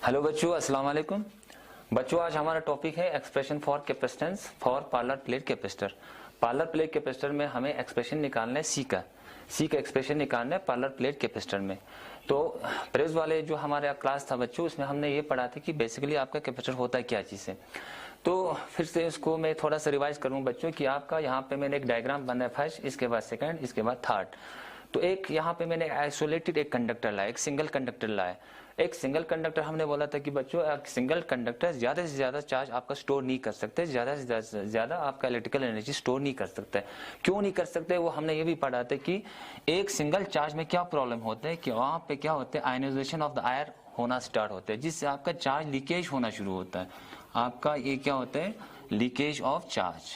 Hello बच्चों, अस्सलाम वालेकुम। बच्चों, आज हमारा टॉपिक है expression for capacitance for parallel plate capacitor. Parlour plate capacitor में हमें एक्सप्रेशन निकालना है सी का एक्सप्रेशन निकालना है पार्लर प्लेट कैपेसिटर में। तो प्रेस वाले जो हमारा क्लास था बच्चों, उसमें हमने ये पढ़ा था कि बेसिकली आपका कैपेसिटर होता है क्या चीज़ है। तो फिर से इसको मैं थोड़ा सा रिवाइज करूँ बच्चों कि आपका यहाँ पे मैंने एक डायग्राम बनाया फर्स्ट, इसके बाद सेकंड, इसके बाद थर्ड। तो एक यहाँ पे मैंने आइसोलेटेड एक कंडक्टर लाया, एक सिंगल कंडक्टर लाया। एक सिंगल कंडक्टर हमने बोला था कि बच्चों सिंगल कंडक्टर ज्यादा से ज्यादा चार्ज आपका स्टोर नहीं कर सकते, ज्यादा से ज्यादा आपका इलेक्ट्रिकल एनर्जी स्टोर नहीं कर सकते। क्यों नहीं कर सकते, वो हमने ये भी पढ़ा था कि एक सिंगल चार्ज में क्या प्रॉब्लम होता है कि वहां पे क्या होता है, आयनाइजेशन ऑफ द एयर होना स्टार्ट होता है, जिससे आपका चार्ज लीकेज होना शुरू होता है। आपका ये क्या होता है, लीकेज ऑफ चार्ज।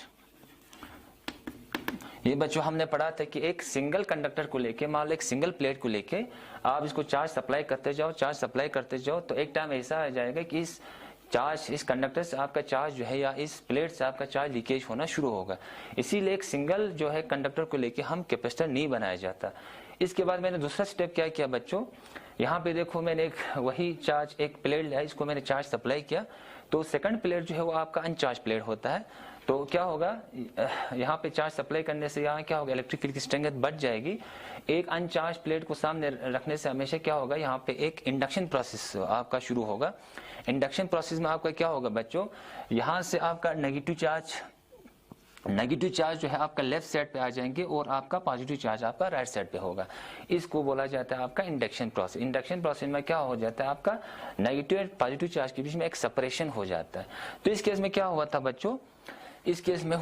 ये बच्चों हमने पढ़ा था कि एक सिंगल कंडक्टर को लेके, मान लो एक सिंगल प्लेट को लेके आप इसको चार्ज सप्लाई करते जाओ, तो एक टाइम ऐसा आ जाएगा कि इस कंडक्टर से आपका चार्ज जो है या इस प्लेट से आपका चार्ज लीकेज होना शुरू होगा। इसीलिए एक सिंगल जो है कंडक्टर को लेके हम कैपेसिटर नहीं बनाया जाता। इसके बाद मैंने दूसरा स्टेप क्या किया बच्चों, यहाँ पे देखो मैंने एक वही चार्ज एक प्लेट लिया, इसको मैंने चार्ज सप्लाई किया। तो सेकंड प्लेट जो है वो आपका अनचार्ज प्लेट होता है। तो क्या होगा, यहाँ पे चार्ज सप्लाई करने से यहाँ क्या होगा, इलेक्ट्रिक फील्ड की स्ट्रेंथ बढ़ जाएगी। एक अनचार्ज प्लेट को सामने रखने से हमेशा क्या होगा, यहाँ पे एक इंडक्शन प्रोसेस आपका शुरू होगा। इंडक्शन प्रोसेस में आपका क्या होगा बच्चों, यहाँ से आपका नेगेटिव चार्ज जो है आपका लेफ्ट साइड पे आ जाएंगे और आपका पॉजिटिव चार्ज आपका राइट साइड पे होगा। इसको बोला जाता है आपका इंडक्शन प्रोसेस। इंडक्शन प्रोसेस में क्या हो जाता है, आपका नेगेटिव और पॉजिटिव चार्ज के बीच में एक सेपरेशन हो जाता है। तो इस केस में क्या हुआ था बच्चों, इस केस में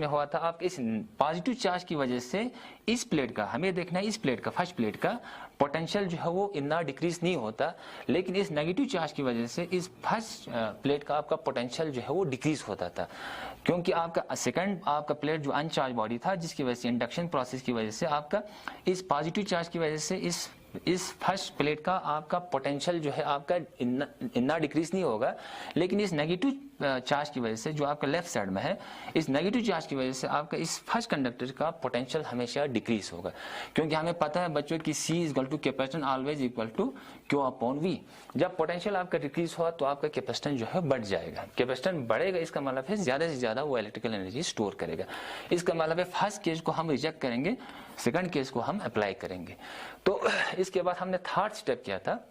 हुआ था आप इस पॉजिटिव चार्ज की वजह से इस प्लेट का, हमें देखना है इस प्लेट का, फर्स्ट प्लेट का पोटेंशियल जो है वो इतना डिक्रीज नहीं होता, लेकिन इस नेगेटिव चार्ज की वजह से इस फर्स्ट प्लेट का आपका पोटेंशियल जो है वो डिक्रीज होता था। क्योंकि आपका सेकंड आपका प्लेट जो अनचार्ज बॉडी था, जिसकी वजह से इंडक्शन प्रोसेस की वजह से आपका इस पॉजिटिव चार्ज की वजह से इस फर्स्ट प्लेट का आपका पोटेंशियल जो है आपका इतना डिक्रीज नहीं होगा, लेकिन इस नेगेटिव चार्ज की वजह से जो आपका लेफ्ट साइड में है, इस नेगेटिव चार्ज की वजह से आपका इस फर्स्ट कंडक्टर का पोटेंशियल हमेशा डिक्रीज होगा। क्योंकि हमें पता है बच्चों कि C equal to capacitance always equal to Q upon V। जब पोटेंशियल आपका डिक्रीज हुआ तो आपका कैपेसिटेंस जो है बढ़ जाएगा। कैपेसिटेंस बढ़ेगा, इसका मतलब है ज्यादा से ज्यादा वो इलेक्ट्रिकल एनर्जी स्टोर करेगा। इसका मतलब है फर्स्ट केस को हम रिजेक्ट करेंगे, सेकंड केस को हम अप्लाई करेंगे। तो इसके बाद हमने थर्ड स्टेप किया था।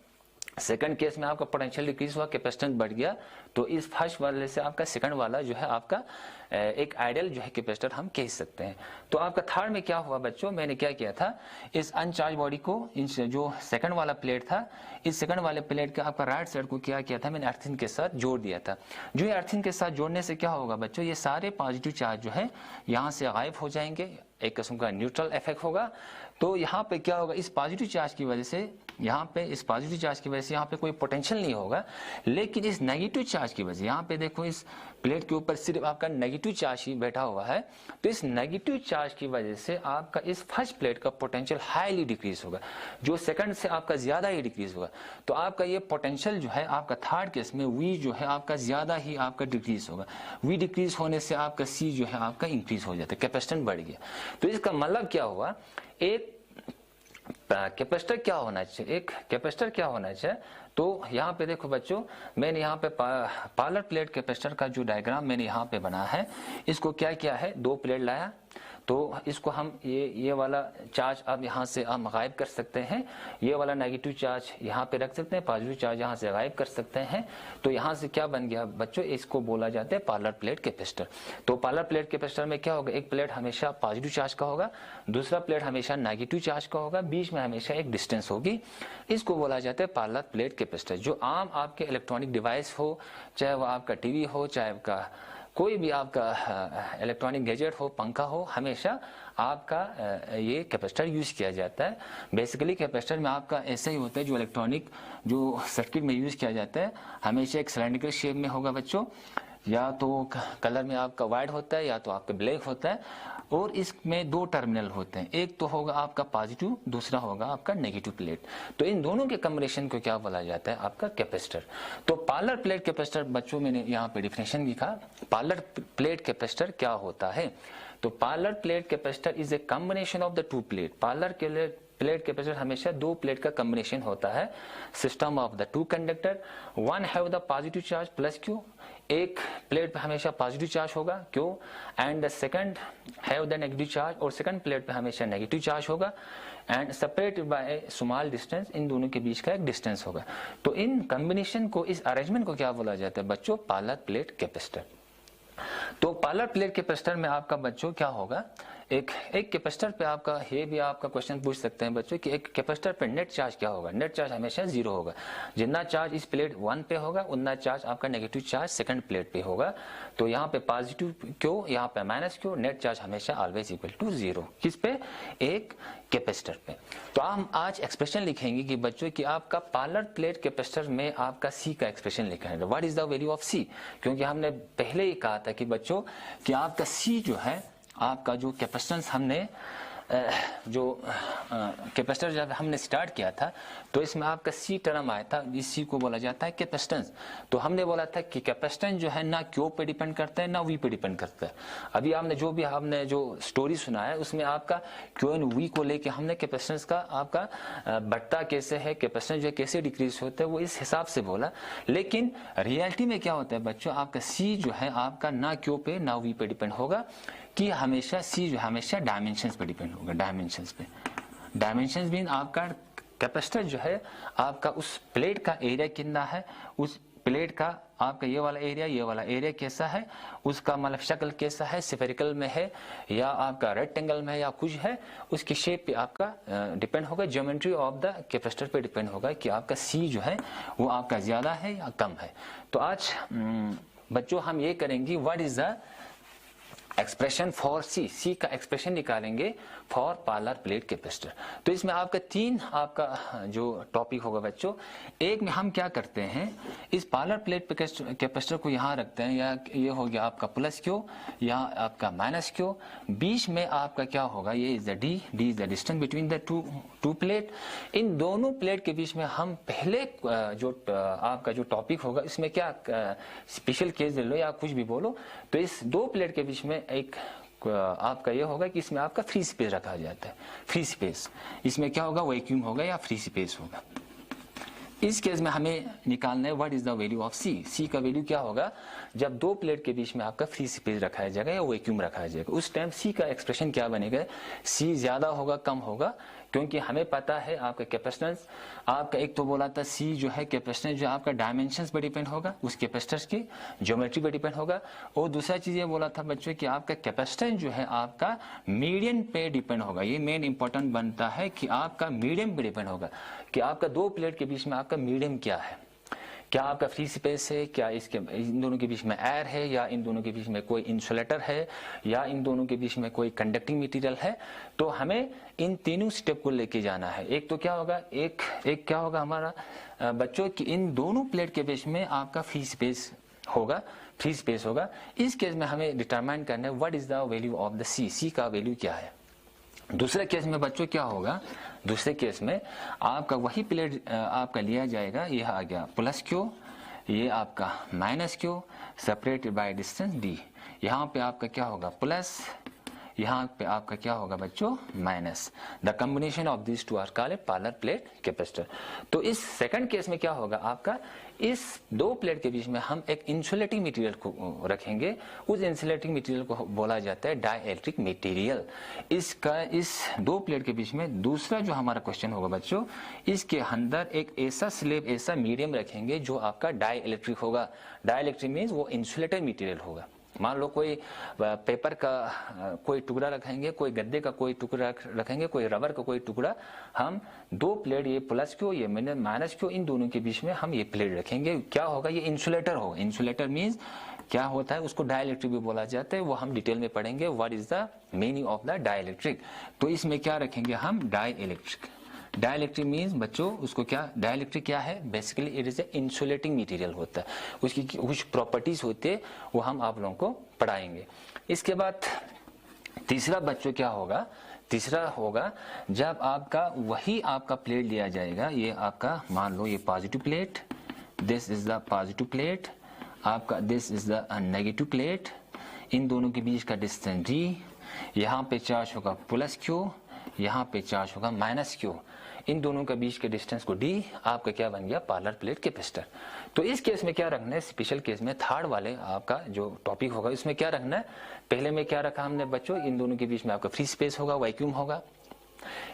सेकंड केस में आपका पोटेंशियल डिक्रीज हुआ, कैपेसिटेंस बढ़ गया, तो इस फर्स्ट वाले से आपका सेकंड वाला जो है आपका एक आइडियल जो है कैपेसिटर हम कह सकते हैं। तो आपका थर्ड में क्या हुआ बच्चों, मैंने क्या किया था, इस अनचार्ज बॉडी को जो सेकंड वाला प्लेट था, इस सेकंड वाले प्लेट का आपका राइट साइड को क्या किया था, मैंने अर्थिंग के साथ जोड़ दिया था। जो ये अर्थिंग के साथ जोड़ने से क्या होगा बच्चों, ये सारे पॉजिटिव चार्ज जो है यहाँ से गायब हो जाएंगे, एक किस्म का न्यूट्रल इफेक्ट होगा। तो यहाँ पे क्या होगा, इस पॉजिटिव चार्ज की वजह से यहाँ पे कोई पोटेंशियल नहीं होगा, लेकिन इस नेगेटिव चार्ज की वजह से यहाँ पे देखो इस प्लेट के ऊपर सिर्फ आपका नेगेटिव चार्ज ही बैठा हुआ है। तो इस नेगेटिव चार्ज की वजह से आपका इस फर्स्ट प्लेट का पोटेंशियल हाईली डिक्रीज होगा, जो सेकंड से आपका ज्यादा ही डिक्रीज होगा। तो आपका ये पोटेंशियल जो है आपका थर्ड केस में V जो है आपका ज्यादा ही आपका डिक्रीज होगा। V डिक्रीज होने से आपका C जो है आपका इंक्रीज हो जाता है, कैपेसिटेंस बढ़ गया। तो इसका मतलब क्या हुआ, एक कैपेसिटर क्या होना चाहिए, तो यहाँ पे देखो बच्चों, मैंने यहाँ पे पार्लर प्लेट कैपेसिटर का जो डायग्राम मैंने यहाँ पे बना है, इसको क्या किया है, दो प्लेट लाया, तो इसको हम ये वाला चार्ज अब यहाँ से हम गायब कर सकते हैं, ये वाला नेगेटिव चार्ज यहाँ पे रख सकते हैं, पॉजिटिव चार्ज यहाँ से गायब कर सकते हैं। तो यहाँ से क्या बन गया बच्चों, इसको बोला जाता है पार्लर प्लेट कैपेसिटर। तो पार्लर प्लेट कैपेसिटर में क्या होगा, एक प्लेट हमेशा पॉजिटिव चार्ज का होगा, दूसरा प्लेट हमेशा नेगेटिव चार्ज का होगा, बीच में हमेशा एक डिस्टेंस होगी। इसको बोला जाता है पार्लर प्लेट कैपेसिटर। जो आम आपके इलेक्ट्रॉनिक डिवाइस हो, चाहे वो आपका टीवी हो, चाहे आपका कोई भी आपका इलेक्ट्रॉनिक गैजेट हो, पंखा हो, हमेशा आपका ये कैपेसिटर यूज किया जाता है। बेसिकली कैपेसिटर में आपका ऐसा ही होता है, जो इलेक्ट्रॉनिक जो सर्किट में यूज किया जाता है हमेशा एक सिलेंड्रिकल शेप में होगा बच्चों, या तो कलर में आपका वाइट होता है या तो आपका ब्लैक होता है, और इसमें दो टर्मिनल होते हैं, एक तो होगा आपका पॉजिटिव, दूसरा होगा आपका नेगेटिव प्लेट। तो इन दोनों के कॉम्बिनेशन को क्या बोला जाता है, आपका कैपेसिटर। तो पार्लर प्लेट कैपेसिटर बच्चों, मैंने यहाँ पे डिफिनेशन लिखा, पार्लर प्लेट कैपेसिटर क्या होता है। तो parallel plate capacitor is a combination of the two plate. Parallel plate capacitor हमेशा दो प्लेट का कॉम्बिनेशन होता है। System of the two conductor, one have the positive charge plus q, एक प्लेट पे हमेशा पॉजिटिव चार्ज होगा क्यों, and the second have the negative charge, और सेकंड प्लेट पे हमेशा नेगेटिव चार्ज होगा, and separated by a small distance, इन दोनों के बीच का एक डिस्टेंस होगा। तो इन कॉम्बिनेशन को, इस अरेंजमेंट को क्या बोला जाता है बच्चों, पार्लर प्लेट कैपेसिटर। तो पार्लर प्लेट कैपेसिटर में आपका बच्चों क्या होगा, एक कैपेसिटर पे आपका ये भी आपका क्वेश्चन पूछ सकते हैं बच्चों कि एक कैपेसिटर पे नेट चार्ज क्या होगा। नेट चार्ज हमेशा जीरो होगा। जितना चार्ज इस प्लेट 1 पे होगा उतना चार्ज आपका नेगेटिव चार्ज सेकंड प्लेट पे होगा। तो यहाँ पे पॉजिटिव क्यों, यहाँ पे माइनस क्यों, नेट चार्ज हमेशा ऑलवेज इक्वल टू जीरो। किस पे, एक कैपेसिटर पे। तो हम आज एक्सप्रेशन लिखेंगे कि बच्चों कि आपका पार्लर प्लेट कैपेसिटर में आपका सी का एक्सप्रेशन लिखा है, what is the value of c. क्योंकि हमने पहले ही कहा था कि बच्चों कि आपका सी जो है, आपका जो कैपेसिटेंस हमने जो कैपेसिटर जब हमने स्टार्ट किया था तो इसमें आपका सी टर्म आया था, इस सी को बोला जाता है कैपेसिटेंस। तो हमने बोला था कि कैपेसिटेंस जो है ना क्यू पे डिपेंड करता है ना वी पे डिपेंड करता है। अभी हमने जो स्टोरी सुना है उसमें आपका क्यू एंड वी को लेके हमने कैपेसिटेंस का आपका बढ़ता कैसे है, कैपेसिटेंस जो है कैसे डिक्रीज होता है, वो इस हिसाब से बोला। लेकिन रियलिटी में क्या होता है बच्चों, आपका सी जो है आपका ना क्यू पे ना वी पे डिपेंड होगा, कि हमेशा सी जो हमेशा डायमेंशंस पे डिपेंड होगा। डायमेंशंस पे, डायमेंशंस मीन आपका कैपेसिटर जो है आपका उस प्लेट का एरिया कितना है, उस प्लेट का आपका ये वाला एरिया कैसा है, उसका मतलब शक्ल कैसा है, स्फेरिकल में है या आपका रेक्टेंगल में है या कुछ है, उसकी शेप पे आपका डिपेंड होगा। ज्योमेट्री ऑफ द कैपेसिटर पे डिपेंड होगा कि आपका सी जो है वो आपका ज्यादा है या कम है। तो आज बच्चों हम ये करेंगे what is the expression for c, c का एक्सप्रेशन निकालेंगे फॉर पार्लर प्लेट कैपेसिटर। तो इसमें आपका तीन आपका जो टॉपिक होगा बच्चों, एक में हम क्या करते हैं, इस पार्लर प्लेट कैपेसिटर को यहाँ रखते हैं, या ये हो गया आपका प्लस क्यू, यहाँ आपका माइनस क्यू, बीच में आपका क्या होगा, ये is the d is the distance between the two plate. इन दोनों प्लेट के बीच में हम पहले जो आपका जो टॉपिक होगा इसमें क्या स्पेशल केस ले लो या कुछ भी बोलो, तो इस दो प्लेट के बीच में एक आपका ये होगा कि इसमें आपका फ्री स्पेस रखा जाता है। फ्री स्पेस, इसमें क्या होगा, वैक्यूम होगा या फ्री स्पेस होगा। इस केस में हमें निकालना है what is the value of c. C का वैल्यू क्या होगा, जब दो प्लेट के बीच में आपका फ्री स्पेस रखाया जाएगा या वैक्यूम रखाया जाएगा, उस टाइम सी का एक्सप्रेशन क्या बनेगा, सी ज्यादा होगा कम होगा। क्योंकि हमें पता है आपका कैपेसिटेंस, आपका एक तो बोला था सी जो है कैपेसिटेंस जो आपका डायमेंशंस पे डिपेंड होगा, उस कैपेसिटर्स की ज्योमेट्री पे डिपेंड होगा। और दूसरा चीज ये बोला था बच्चों कि आपका कैपेसिटेंस जो है आपका मीडियम पे डिपेंड होगा। ये मेन इंपॉर्टेंट बनता है कि आपका मीडियम पे डिपेंड होगा, कि आपका दो प्लेट के बीच में आपका मीडियम क्या है, क्या आपका फ्री स्पेस है, क्या इसके इन दोनों के बीच में एयर है, या इन दोनों के बीच में कोई इंसुलेटर है, या इन दोनों के बीच में कोई कंडक्टिंग मटेरियल है। तो हमें इन तीनों स्टेप को लेके जाना है। एक तो क्या होगा, एक क्या होगा हमारा बच्चों कि इन दोनों प्लेट के बीच में आपका फ्री स्पेस होगा। इस केस में हमें डिटरमाइन करना है what is the value of the c, c का वैल्यू क्या है। दूसरे केस में बच्चों क्या होगा, दूसरे केस में आपका वही प्लेट आपका लिया जाएगा, यह आ गया प्लस क्यू, ये आपका minus Q, separated by distance D. यहाँ पे आपका क्या होगा प्लस, यहाँ पे आपका क्या होगा बच्चों minus. The combination of this two are called parallel plate capacitor. तो इस सेकंड केस में क्या होगा, आपका इस दो प्लेट के बीच में हम एक इंसुलेटिंग मटेरियल को रखेंगे। उस इंसुलेटिंग मटेरियल को बोला जाता है डाइइलेक्ट्रिक मटेरियल। इसका इस दो प्लेट के बीच में दूसरा जो हमारा क्वेश्चन होगा बच्चों, इसके अंदर एक ऐसा स्लेब, ऐसा मीडियम रखेंगे जो आपका डाइइलेक्ट्रिक होगा। डाइइलेक्ट्रिक मीन्स वो इंसुलेटेड मटेरियल होगा। मान लो कोई पेपर का कोई टुकड़ा रखेंगे, कोई गद्दे का कोई टुकड़ा रखेंगे, कोई रबर का कोई टुकड़ा, हम दो प्लेट, ये प्लस क्यू ये माइनस क्यू, इन दोनों के बीच में हम ये प्लेट रखेंगे। क्या होगा, ये इंसुलेटर होगा। इंसुलेटर मीन्स क्या होता है, उसको डाइइलेक्ट्रिक भी बोला जाता है, वो हम डिटेल में पढ़ेंगे what is the meaning of the dielectric. तो इसमें क्या रखेंगे हम, डाइइलेक्ट्रिक। डाइइलेक्ट्रिक मीन्स बच्चों उसको क्या, डाइइलेक्ट्रिक क्या है, basically it is a insulating material होता है, उसकी कुछ प्रॉपर्टीज होते हैं, वो हम आप लोगों को पढ़ाएंगे। इसके बाद तीसरा बच्चों क्या होगा, तीसरा होगा जब आपका वही आपका प्लेट लिया जाएगा, ये आपका मान लो ये positive plate, this is the positive plate, आपका this is the negative plate, इन दोनों के बीच का डिस्टेंस डी, यहाँ पे चार्ज होगा प्लस क्यू, यहाँ पे चार्ज होगा माइनस क्यू, इन दोनों के बीच के डिस्टेंस को डी, आपका क्या बन गया पार्लर प्लेट कैपेसिटर। तो इस केस में क्या रखना है, स्पेशल केस में थर्ड वाले आपका जो टॉपिक होगा इसमें क्या रखना है, पहले में क्या रखा हमने बच्चों, इन दोनों के बीच में आपका फ्री स्पेस होगा, वैक्यूम होगा।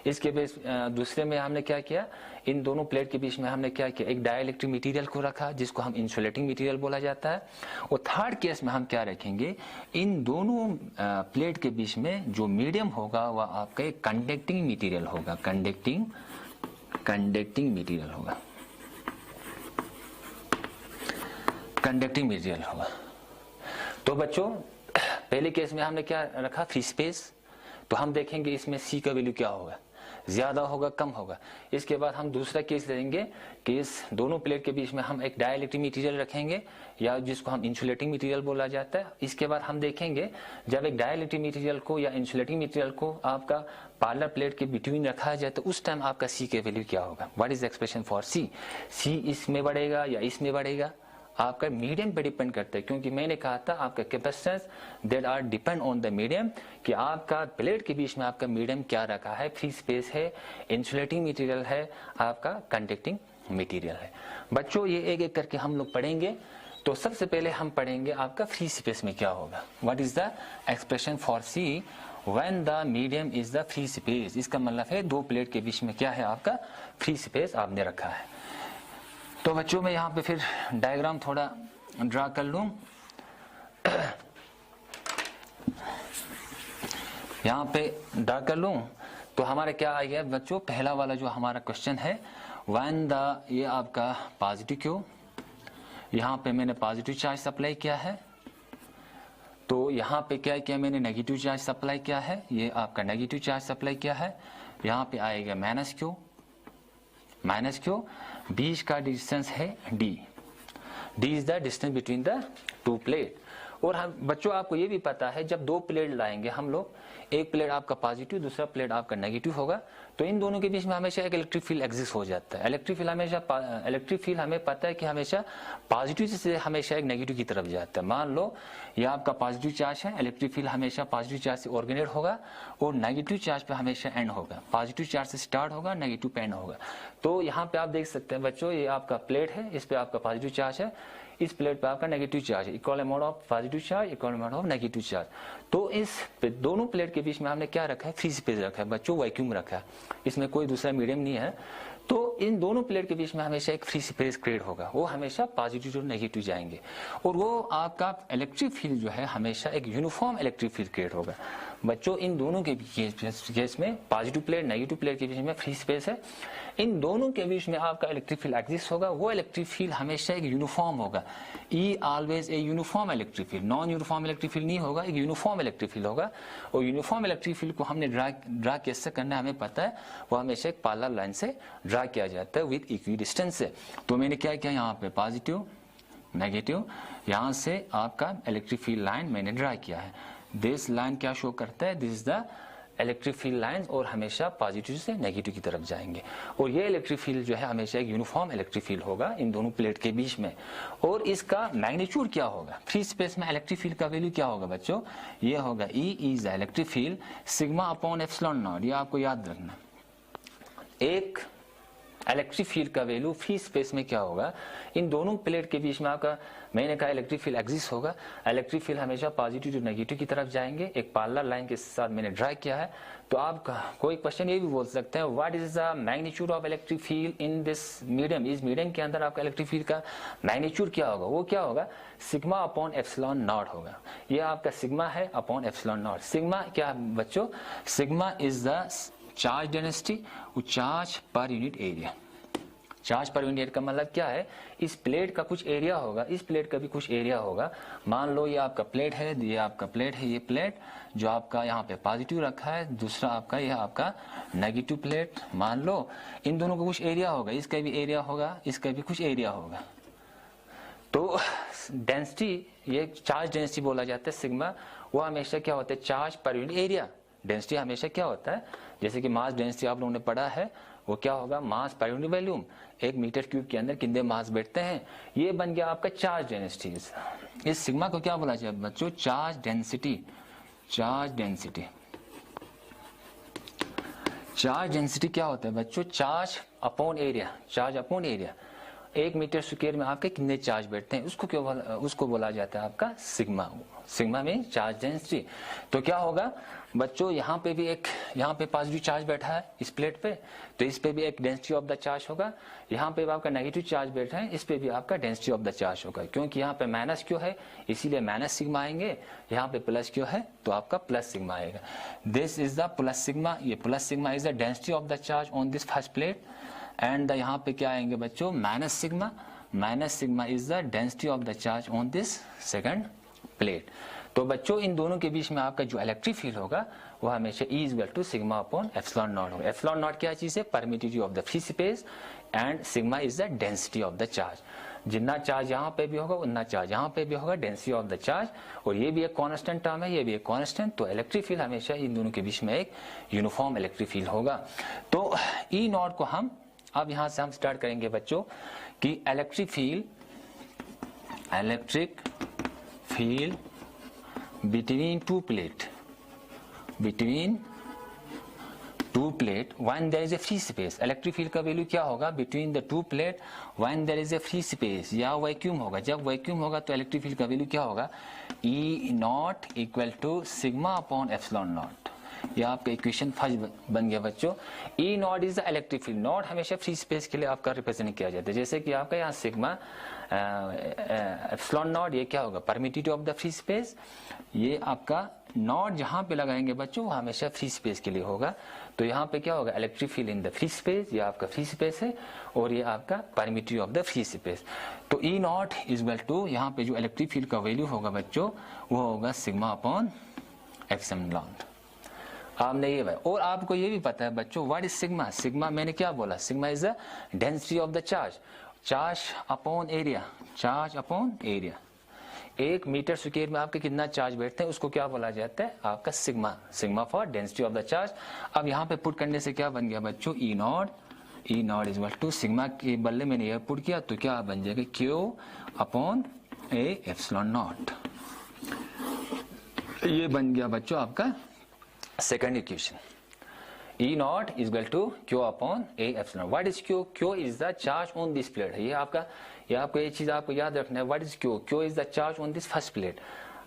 इसके बेस दूसरे में हमने क्या किया, इन दोनों प्लेट के बीच में हमने क्या किया, एक डाइलेक्ट्रिक मटेरियल को रखा जिसको हम इंसुलेटिंग मटेरियल बोला जाता है। और थर्ड केस में हम क्या रखेंगे, इन दोनों प्लेट के बीच में जो मीडियम होगा वह आपका एक कंडक्टिंग मटेरियल होगा, कंडक्टिंग मटेरियल होगा, कंडक्टिंग मटेरियल होगा। तो बच्चों पहले केस में हमने क्या रखा, फ्री स्पेस, तो हम देखेंगे इसमें सी का वैल्यू क्या होगा, ज्यादा होगा कम होगा। इसके बाद हम दूसरा केस लेंगे कि इस दोनों प्लेट के बीच में हम एक डाइलेक्ट्रिक मटेरियल रखेंगे या जिसको हम इंसुलेटिंग मटेरियल बोला जाता है। इसके बाद हम देखेंगे जब एक डाइलेक्ट्रिक मटेरियल को या इंसुलेटिंग मटेरियल को आपका पार्लर प्लेट के बिटवीन रखा जाए तो उस टाइम आपका सी के वैल्यू क्या होगा, what is expression for c, सी इसमें बढ़ेगा या इसमें बढ़ेगा, आपका मीडियम पे डिपेंड करता है। क्योंकि मैंने कहा था आपका capacitance that are depend on the medium, कि आपका प्लेट के बीच में आपका मीडियम क्या रखा है, फ्री स्पेस है, इंसुलेटिंग मटेरियल है, आपका कंडक्टिंग मटेरियल है। बच्चों ये एक एक करके हम लोग पढ़ेंगे। तो सबसे पहले हम पढ़ेंगे आपका फ्री स्पेस में क्या होगा, what is the expression for see when the medium is the free space. इसका मतलब है दो प्लेट के बीच में क्या है, आपका फ्री स्पेस आपने रखा है। तो बच्चों मैं यहाँ पे फिर डायग्राम थोड़ा ड्रा कर लूं। यहाँ पे ड्रा कर लूं तो हमारा क्या आ गया बच्चों, पहला वाला जो हमारा क्वेश्चन है, व्हेन द, ये आपका पॉजिटिव क्यू, यहाँ पे मैंने पॉजिटिव चार्ज सप्लाई किया है, तो यहाँ पे क्या किया मैंने, नेगेटिव चार्ज सप्लाई किया है, ये आपका नेगेटिव चार्ज सप्लाई किया है। यहाँ पे आएगा माइनस क्यू, बीच का डिस्टेंस है D, D is the distance between the two plate. और हम बच्चों आपको ये भी पता है जब दो प्लेट लाएंगे हम लोग, एक प्लेट आपका पॉजिटिव दूसरा प्लेट आपका नेगेटिव होगा, तो इन दोनों के बीच में हमेशा एक इलेक्ट्रिक फील्ड एग्जिस्ट हो जाता है। इलेक्ट्रिक फील्ड हमें पता है कि हमेशा पॉजिटिव से हमेशा एक नेगेटिव की तरफ जाता है। मान लो ये आपका पॉजिटिव चार्ज है, इलेक्ट्रिक फील्ड हमेशा पॉजिटिव चार्ज से ऑर्गेनेट होगा और नेगेटिव चार्ज पे हमेशा एंड होगा, पॉजिटिव चार्ज से स्टार्ट होगा नेगेटिव पे एंड होगा। तो यहाँ पे आप देख सकते हैं बच्चों, ये आपका प्लेट है, इस पे आपका पॉजिटिव चार्ज है, इस प्लेट पे आपका नेगेटिव चार्ज है, equal amount of positive charge equal amount of negative charge. तो इस दोनों प्लेट के बीच में हमने क्या रखा है, फ्री स्पेस रखा है बच्चों, वैक्यूम रखा है, इसमें कोई दूसरा मीडियम नहीं है। तो इन दोनों प्लेट के बीच में हमेशा एक फ्री स्पेस क्रिएट होगा, वो हमेशा पॉजिटिव और नेगेटिव जाएंगे और वो आपका इलेक्ट्रिक फील्ड जो है हमेशा एक यूनिफॉर्म इलेक्ट्रिक फील्ड क्रिएट होगा। बच्चों इन दोनों के केस में पॉजिटिव प्लेट नेगेटिव प्लेट के बीच में फ्री स्पेस है, इन दोनों के बीच में आपका इलेक्ट्रिक फील्ड एग्जिस्ट होगा, वो इलेक्ट्रिक फील्ड हमेशा एक यूनिफॉर्म होगा, E always a uniform electric field, non uniform electric field नहीं होगा, एक यूनिफॉर्म इलेक्ट्रिक फील्ड होगा। और यूनिफॉर्म इलेक्ट्रिक फील्ड को हमने ड्रा कैसे करना है हमें पता है, वो हमेशा एक पैरेलल लाइन से ड्रा किया जाता है विद इक्वी डिस्टेंस से। तो मैंने क्या किया, यहाँ पे पॉजिटिव नेगेटिव, यहाँ से आपका इलेक्ट्रिक फील्ड लाइन मैंने ड्रा किया है। दिस लाइन क्या शो करता है, this is the electric field line और हमेशा पॉजिटिव से नेगेटिव की तरफ जाएंगे। और ये इलेक्ट्रिक फील्ड जो है हमेशा एक यूनिफॉर्म इलेक्ट्रिक फील्ड होगा इन दोनों प्लेट के बीच में। और इसका मैग्नीट्यूड क्या होगा, फ्री स्पेस में इलेक्ट्रिक फील्ड का वैल्यू क्या होगा बच्चों, ये होगा E is the electric field sigma upon epsilon nought. ये आपको याद रखना, एक इलेक्ट्रिक फील्ड का वैल्यू फ्री स्पेस में क्या होगा, इन दोनों प्लेट के बीच में आपका मैंने कहा इलेक्ट्रिक फील्ड एग्जिस्ट होगा, इलेक्ट्रिक फील्ड हमेशा पॉजिटिव टू नेगेटिव की तरफ जाएंगे, एक पैरेलल लाइन के साथ मैंने ड्रा किया है। तो आप कोई क्वेश्चन ये भी बोल सकते हैं, what is the magnitude of electric field in this medium, इस मीडियम के अंदर आपका इलेक्ट्रिक फील्ड का मैग्नीट्यूड क्या होगा, वो क्या होगा, सिग्मा अपॉन एप्सिलॉन नॉट होगा। ये आपका सिग्मा है अपॉन एप्सिलॉन नॉट। सिग्मा क्या बच्चों, sigma is the charge density, charge per unit area. Charge per unit का मतलब क्या है, इस प्लेट का कुछ एरिया होगा, इस प्लेट का भी कुछ एरिया होगा। मान लो ये आपका प्लेट है, ये आपका प्लेट है, ये प्लेट जो आपका यहाँ पे पॉजिटिव रखा है, दूसरा आपका यह आपका नेगेटिव प्लेट। मान लो इन दोनों का कुछ एरिया होगा, इसका भी एरिया होगा, इसका भी कुछ एरिया होगा। तो डेंसिटी, ये चार्ज डेंसिटी बोला जाता है सिग्मा, वो हमेशा क्या होता है, charge per unit area. Density हमेशा क्या होता है, जैसे कि मास डेंसिटी आप लोगों ने पढ़ा है, वो क्या होगा, मास पर यूनिट वॉल्यूम, एक मीटर क्यूब के अंदर कितने मास बैठते हैं, ये बन गया आपका चार्ज डेंसिटी। इस सिग्मा को क्या बोला जाए बच्चों, charge density. Charge density charge density क्या होता है बच्चों? Charge upon area. Charge upon area, 1 metre square में आपके कितने चार्ज बैठते हैं उसको बोला जाता है आपका सिग्मा। सिग्मा में चार्ज डेंसिटी। तो क्या होगा बच्चों, यहाँ पे पॉजिटिव चार्ज बैठा है इस प्लेट पे, तो इस पे भी एक डेंसिटी ऑफ द चार्ज होगा। यहाँ पे आपका नेगेटिव चार्ज बैठा है, इस पे भी आपका डेंसिटी ऑफ द चार्ज होगा। क्योंकि यहाँ पे माइनस क्यों है, इसीलिए माइनस सिग्मा आएंगे। यहाँ पे प्लस क्यों है, तो आपका प्लस सिग्मा आएगा। This is the plus sigma. ये plus sigma is the density of the charge on this first plate. And यहाँ पे क्या आएंगे बच्चों, minus sigma. Minus sigma is the density of the charge on this second plate. तो बच्चों इन दोनों के बीच में आपका जो इलेक्ट्रिक फील्ड होगा वो हमेशा E equal to sigma upon epsilon nought होगा। एप्सिलॉन नॉट क्या चीज है, permittivity of the free space, and sigma is the density of the charge. जितना चार्ज यहाँ पे भी होगा उतना चार्ज यहाँ पे भी होगा, डेंसिटी ऑफ द चार्ज। और ये भी एक कांस्टेंट टर्म है, ये भी एक कांस्टेंट। तो इलेक्ट्रिक फील्ड हमेशा इन दोनों के बीच में एक यूनिफॉर्म इलेक्ट्रिक फील्ड होगा। तो E नॉट को हम अब यहां से हम स्टार्ट करेंगे बच्चों कि electric field between two plate when there is a free space. Electric field का वैल्यू क्या होगा between the two plate when there is a free space या वैक्यूम होगा। जब वैक्यूम होगा तो इलेक्ट्रिक फील्ड का वैल्यू क्या होगा, E nought equal to sigma upon epsilon nought. यह आपका इक्वेशन फर्स्ट बन गया बच्चों। E nought is the electric field. Nought हमेशा फ्री स्पेस के लिए आपका रिप्रेजेंट किया जाता है। जैसे कि आपका यहाँ सिग्मा एप्सिलॉन नॉट, ये क्या होगा, permittivity of the free space. ये आपका नॉट जहां पे लगाएंगे बच्चों वो हमेशा फ्री स्पेस के लिए होगा। तो यहाँ पे क्या होगा, electric field in the free space. ये आपका फ्री स्पेस है और ये आपका permittivity of the free space. तो E nought is equal to, यहाँ पे जो इलेक्ट्रिक फील्ड का वैल्यू होगा बच्चों वो होगा सिग्मा अपॉन एप्सिलॉन नॉट। आपने ये भाई, और आपको ये भी पता है बच्चों व्हाट इज सिग्मा। सिग्मा मैंने क्या बोला, sigma is the density of the charge. Charge upon area, charge upon area. 1 metre square में आपके कितना चार्ज बैठते हैं उसको क्या बोला जाता है, आपका sigma. Sigma for density of the charge. अब यहाँ पे पुट करने से क्या बन गया बच्चों, E nought is equal to sigma के बदले मैंने ये पुट किया तो क्या बन जाएगा, Q upon A epsilon nought. ये बन गया बच्चों आपका second equation. E nought is equal to Q upon A epsilon. What is Q? Q is the charge on this plate. ये आपको ये चीज आपको याद रखना है। What is Q? Q is the charge on this first plate.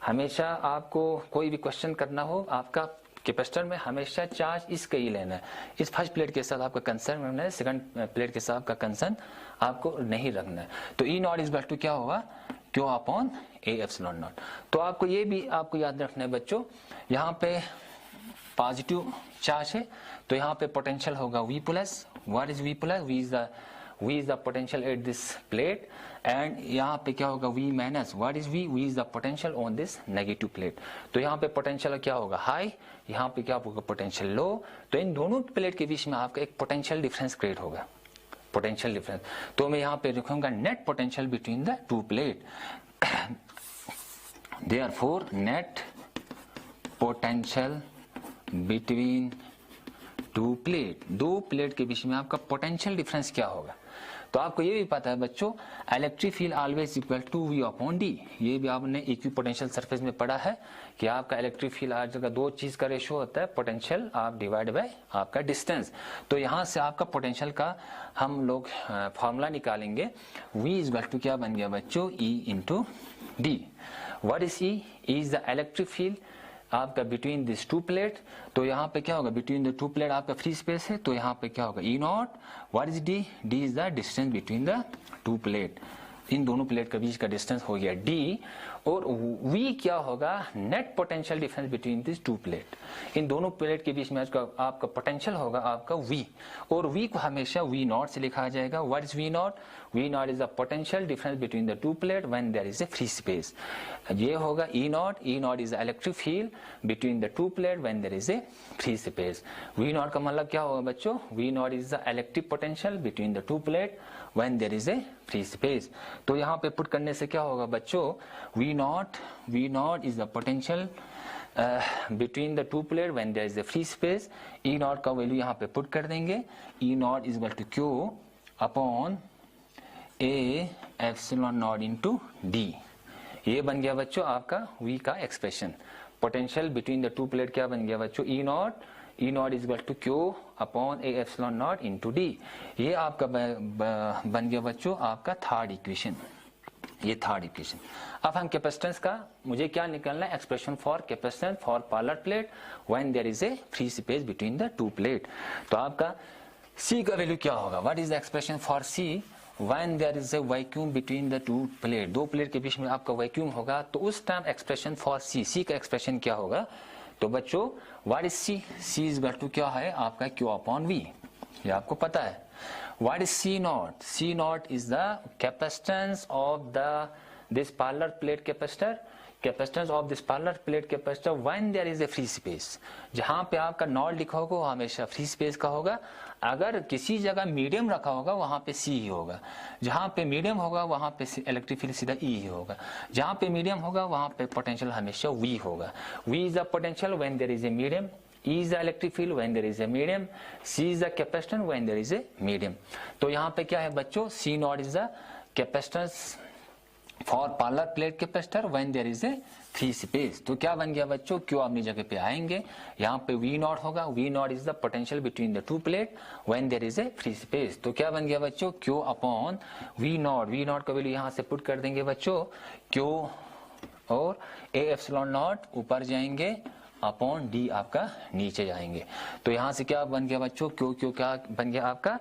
हमेशा आपको कोई भी क्वेश्चन करना हो, आपका कैपेसिटर में हमेशा चार्ज इसका ही लेना है। इस फर्स्ट प्लेट के साथ आपका कंसर्न रखना है, सेकंड प्लेट के साथ आपका कंसर्न आपको नहीं रखना है। तो E nought is equal to क्या होगा, Q upon A epsilon nought. तो आपको ये भी आपको याद रखना है बच्चों, यहाँ पे पॉजिटिव चार्ज है तो यहाँ पे पोटेंशियल होगा V plus. What is V plus? V is the potential at this plate. And यहाँ पे क्या होगा, V minus. What is V? V is the potential on this negative plate. तो यहाँ पे पोटेंशियल क्या होगा, हाई। यहाँ पे क्या होगा, पोटेंशियल लो। तो इन दोनों प्लेट के बीच में आपका एक पोटेंशियल डिफरेंस क्रिएट होगा, पोटेंशियल डिफरेंस। तो मैं यहाँ पे लिखूंगा net potential between the two plate. Therefore net potential between two plate, दो प्लेट के बीच में आपका पोटेंशियल डिफरेंस क्या होगा। तो आपको ये भी पता है बच्चों, electric field always equal to V upon D। ये भी आपने इक्विपोटेंशियल सरफेस में पढ़ा है कि आपका इलेक्ट्रिक फील्ड हर जगह दो चीज का रेशियो होता है, पोटेंशियल आप डिवाइड बाय आपका डिस्टेंस। तो यहाँ से आपका पोटेंशियल का हम लोग फॉर्मूला निकालेंगे। V इज इक्वल टू क्या बन गया बच्चों, E into D। What is E? E is the electric field आपका बिटवीन दिस टू प्लेट। तो यहाँ पे क्या होगा, बिटवीन द टू प्लेट आपका फ्री स्पेस है तो यहाँ पे क्या होगा, E not. What is D? D is the distance between the two plate. इन दोनों प्लेट के बीच का डिस्टेंस हो गया D। और V क्या होगा, net potential difference between this two plate. इन दोनों प्लेट के बीच में आपका पोटेंशियल होगा आपका V। और V को हमेशा V नॉट से लिखा जाएगा। What is V nought? V nought is the potential difference between the two plate when there is a free space. ये होगा E nought. E nought is the electric field between the two plate when there is a free space. V nought का मतलब क्या होगा बच्चों, V nought is the electric potential between the two plate when there is a free space. तो यहाँ पे put करने से क्या होगा बच्चों, V nought is the potential between the two plate when there is a free space. E nought का value यहाँ पे पुट कर देंगे। E nought is equal to Q upon A epsilon nought into D। ये बन गया बच्चों आपका V का expression. Potential between the two plate क्या बन गया बच्चों, E nought E nought is equal to Q upon A epsilon nought into D. ये आपका बन गया बच्चों आपका थर्ड इक्वेशन, ये थर्ड इक्वेशन। अब हम कैपेसिटेंस का मुझे क्या निकालना है, expression for capacitance for parallel plate when there is a free space between the two plate. तो आपका C का वैल्यू क्या होगा, what is the expression for C when there is a vacuum between the two plate, दो plate के बीच में आपका वैक्यूम होगा, तो उस टाइम एक्सप्रेशन फॉर C का एक्सप्रेशन क्या होगा। तो बच्चों what is C is equal to क्या है आपका Q अपॉन V, ये आपको पता है। What is C naught? C naught is the capacitance of this parallel plate capacitor. Capacitance of this parallel plate capacitor when there is a free space. जहाँ पे आपका नॉट लिखा होगा वो हमेशा फ्री स्पेस का होगा। अगर किसी जगह मीडियम रखा होगा वहाँ पे C ही होगा। जहाँ पे मीडियम होगा वहाँ पे इलेक्ट्रिक फील्ड सीधा E ही होगा। जहाँ पे मीडियम होगा वहाँ पे पोटेंशियल हमेशा V होगा। V is the potential when there is a medium. E is the electric field when there is a medium. C is the capacitance when there is a medium. तो यहाँ पे क्या है बच्चों, C naught is the capacitance for parallel plate capacitor when there is a free space. तो क्या बन गया बच्चों, Q अपनी जगह पे आएंगे, यहाँ पे V naught होगा, V naught is the potential between the two plate when there is a free space. तो क्या बन गया बच्चों, Q अपॉन V naught का वैल्यू यहाँ से पुट कर देंगे बच्चों, Q और A एप्सिलॉन नॉट ऊपर जाएंगे अपॉन डी आपका नीचे जाएंगे। तो यहाँ से क्या बन गया बच्चों, क्यों क्या बन गया आपका,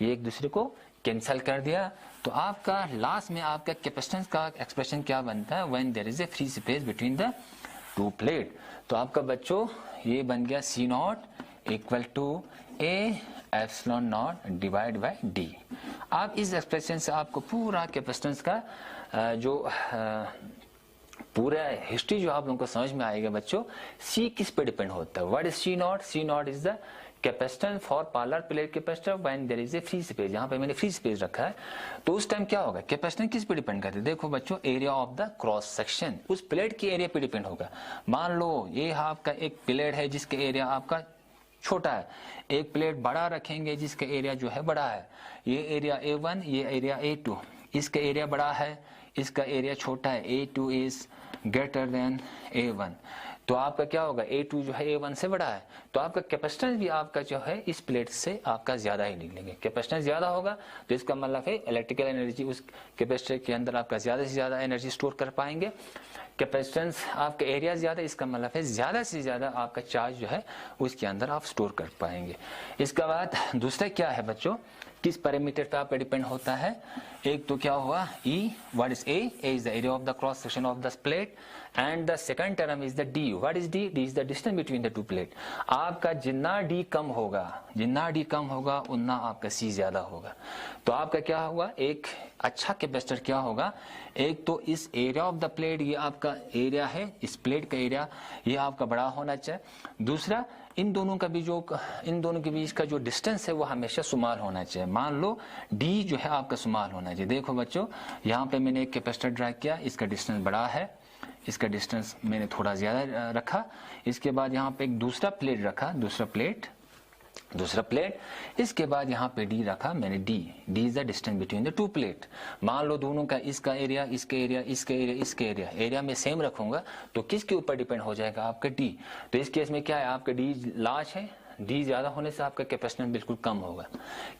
ये एक दूसरे को कैंसिल कर दिया। तो आपका लास्ट में आपका कैपेसिटेंस का एक्सप्रेशन क्या बनता है, when there is a free space between the two plate. तो आपका बच्चों ये बन गया C nought equal to A epsilon nought divide by D. आप इस एक्सप्रेशन से आपको पूरा कैपेसिटेंस का जो पूरा हिस्ट्री जो आप लोगों को समझ में आएगा बच्चों, C किस पे डिपेंड होता है, what is C nought. C nought is the capacitance for parallel plate capacitor when there is a free space. यहाँ पे मैंने फ्री स्पेस रखा है, तो उस टाइम क्या होगा, कैपेसिटेंस किस पे डिपेंड करते हैं, देखो बच्चों area of the cross section उस प्लेट के एरिया पे डिपेंड होगा। मान लो ये आपका एक प्लेट है जिसके एरिया आपका छोटा है, एक प्लेट बड़ा रखेंगे जिसका एरिया जो है बड़ा है, ये एरिया A1 ये एरिया A2, इसका एरिया बड़ा है इसका एरिया छोटा है, A2 is greater than A1। तो आपका क्या होगा, A2 जो है A1 से बड़ा है, तो आपका कैपेसिटेंस भी आपका जो है इस प्लेट से आपका ज्यादा ही निकलेंगे। कैपेसिटेंस ज्यादा होगा तो इसका मतलब है इलेक्ट्रिकल एनर्जी उस कैपेसिटर के अंदर आपका ज्यादा से ज्यादा एनर्जी स्टोर कर पाएंगे। कैपेसिटेंस आपका एरिया ज्यादा, इसका मतलब है ज्यादा से ज्यादा आपका चार्ज जो है उसके अंदर आप स्टोर कर पाएंगे। इसके बाद दूसरा क्या है बच्चों, किस पैरामीटर पे आप डिपेंड होता है, एक तो क्या हुआ E, what is A is the area of the cross section of the plate, and the second term is the D, what is D is the distance between the two plate. आपका जितना D कम होगा उतना आपका C ज्यादा होगा। तो आपका क्या होगा, एक अच्छा कैपेसिटर क्या होगा, एक तो इस एरिया ऑफ द प्लेट, ये आपका एरिया है इस प्लेट का एरिया, ये आपका बड़ा होना चाहिए। दूसरा इन दोनों के बीच का जो डिस्टेंस है वो हमेशा समान होना चाहिए। मान लो D जो है आपका समान होना चाहिए। देखो बच्चों यहाँ पे मैंने एक कैपेसिटर ड्रा किया, इसका डिस्टेंस बड़ा है, इसका डिस्टेंस मैंने थोड़ा ज्यादा रखा। इसके बाद यहाँ पे एक दूसरा प्लेट रखा, दूसरा प्लेट, इसके बाद यहाँ पे D रखा मैंने, D is the distance between the two plate. मान लो दोनों का इसका एरिया इसके एरिया में सेम रखूंगा तो किसके ऊपर डिपेंड हो जाएगा, आपका D। तो इस केस में क्या है, आपका D लार्ज है, D ज्यादा होने से आपका कैपेसिटेंस बिल्कुल कम होगा।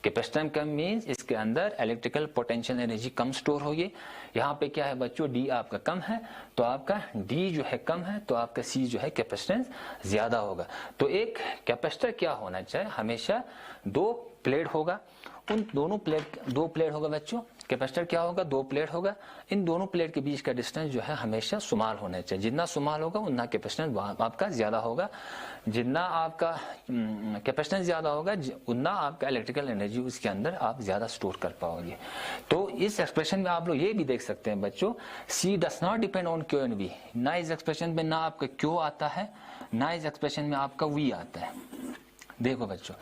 कैपेसिटेंस कम मीन्स इसके अंदर इलेक्ट्रिकल पोटेंशियल एनर्जी कम स्टोर होगी। यहाँ पे क्या है बच्चों, D आपका कम है तो आपका D जो है कम है तो आपका C जो है कैपेसिटेंस ज्यादा होगा। तो एक कैपेसिटर क्या होना चाहिए, हमेशा दो प्लेट होगा, उन दो प्लेट होगा बच्चों। कैपेसिटर क्या होगा, दो प्लेट होगा, इन दोनों प्लेट के बीच का डिस्टेंस जो है हमेशा समान होना चाहिए। जितना समान होगा उतना कैपेसिटेंस आपका ज्यादा होगा, जितना आपका कैपेसिटेंस ज्यादा होगा उतना आपका इलेक्ट्रिकल एनर्जी उसके अंदर आप ज्यादा स्टोर कर पाओगे। तो इस एक्सप्रेशन में आप लोग ये भी देख सकते हैं बच्चों, C does not depend on Q and V। ना इस एक्सप्रेशन में ना आपका Q आता है, ना इस एक्सप्रेशन में आपका V आता है। देखो बच्चों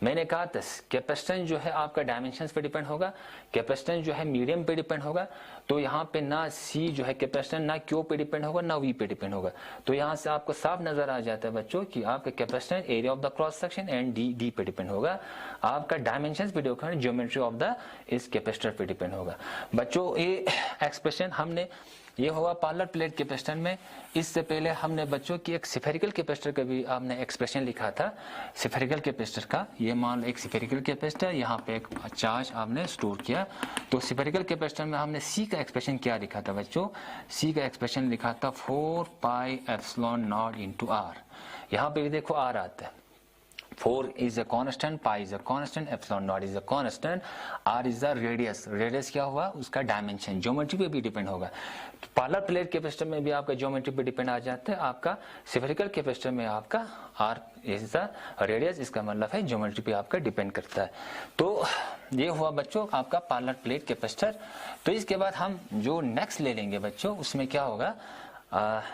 मैंने कहा था कैपेसिटेंस जो है आपका डायमेंशंस पे डिपेंड होगा, कैपेसिटेंस जो है मीडियम पे डिपेंड होगा। तो यहाँ पे ना C जो है कैपेसिटेंस ना Q पे डिपेंड होगा ना V पे डिपेंड होगा। तो यहाँ से आपको साफ नजर आ जाता है बच्चों कि आपका capacitance area of the cross section and D पे डिपेंड होगा, आपका डायमेंशंस पे डिपेंड होगा, ज्योमेट्री ऑफ द इस कैपेसिटर पे डिपेंड होगा। बच्चों ये एक्सप्रेशन हमने ये हुआ पार्लर प्लेट कैपेसिटर में। इससे पहले हमने बच्चों की एक स्फेरिकल कैपेसिटर का भी आपने एक्सप्रेशन लिखा था। स्फेरिकल कैपेसिटर का, ये मान एक स्फेरिकल कैपेसिटर, यहाँ पे एक चार्ज आपने स्टोर किया। तो स्फेरिकल कैपेसिटर में हमने सी का एक्सप्रेशन क्या लिखा था बच्चों? सी का एक्सप्रेशन लिखा था 4 pi epsilon nought into R. यहाँ पे भी देखो आर आता है। 4 is a constant, pi is a constant, epsilon naught is a constant, r is the radius। Radius क्या हुआ? उसका डायमेंशन, ज्योमेट्री पे भी डिपेंड होगा। तो पार्लर प्लेट कैपेसिटर में भी आपका ज्योमेट्री पे डिपेंड आ जाता है। आपका स्फेरिकल कैपेसिटर में आपका r is the रेडियस, इसका मतलब है ज्योमेट्री पे आपका डिपेंड करता है। तो ये हुआ बच्चों आपका पार्लर प्लेट कैपेसिटर। तो इसके बाद हम जो नेक्स्ट ले लेंगे बच्चों, उसमें क्या होगा,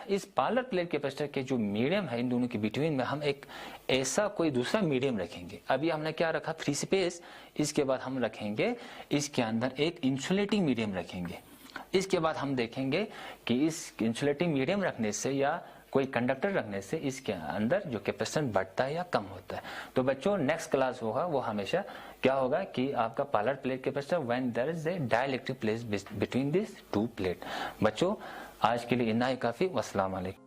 इस पार्लर प्लेट कैपेसिटर के जो मीडियम है, इन दोनों के बिटवीन में हम एक ऐसा कोई दूसरा मीडियम रखेंगे। अभी हमने क्या रखा? Free space. इसके बाद हम रखेंगे इसके अंदर एक इंसुलेटिंग मीडियम रखेंगे। इसके बाद हम देखेंगे कि इस इंसुलेटिंग मीडियम रखने से या कोई कंडक्टर रखने से इसके अंदर जो कैपेसिटेंस बढ़ता है या कम होता है। तो बच्चों नेक्स्ट क्लास होगा वो हमेशा क्या होगा कि आपका parallel plate capacitor when there is a dielectric place between this two plate. बच्चों आज के लिए इतना ही काफी। अस्सलाम वालेकुम।